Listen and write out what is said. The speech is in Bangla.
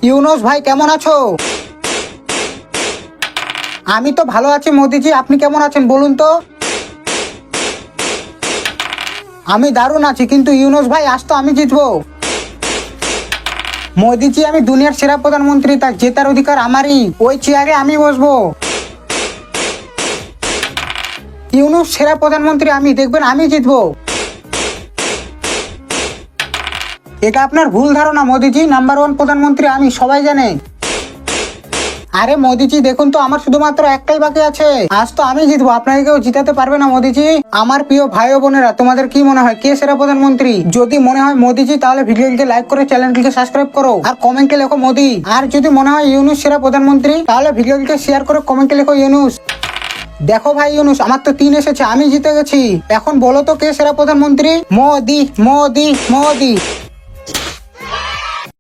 ইউনুস ভাই কেমন আছো? আমি তো ভালো আছি মোদিজি, আপনি কেমন আছেন বলুন তো? আমি দারুণ আছি, কিন্তু ইউনুস ভাই আজ তো আমি জিতবো। মোদিজি আমি দুনিয়ার সেরা প্রধানমন্ত্রী, তার জেতার অধিকার আমারই, ওই চেয়ারে আমি বসবো। ইউনুস সেরা প্রধানমন্ত্রী আমি, দেখবেন আমি জিতবো। এটা আপনার ভুল ধারণা মোদিজি, নাম্বার ওয়ান প্রধানমন্ত্রী আমি, সবাই জানে। আরে মোদিজি দেখুন তো, আমার শুধুমাত্র একটাই বাকি আছে, আজ তো আমি জিতবো, আপনাকে কেউ জিতাতে পারবে না মোদিজি। আমার প্রিয় ভাই ও বোনেরা, তোমাদের কি মনে হয় কে সেরা প্রধানমন্ত্রী? যদি মনে হয় মোদিজি, তাহলে ভিডিওটিকে লাইক করে চ্যানেলটিকে সাবস্ক্রাইব করো আর কমেন্টে লেখো মোদি। আর যদি মনে হয় ইউনুস সেরা প্রধানমন্ত্রী, তাহলে ভিডিওটিকে শেয়ার করে কমেন্টে লেখো ইউনুস। দেখো ভাই ইউনুস, আমার তো 3 এসেছে, আমি জিতে গেছি। এখন বলো তো কে সেরা প্রধানমন্ত্রী? মোদি মোদি মোদি।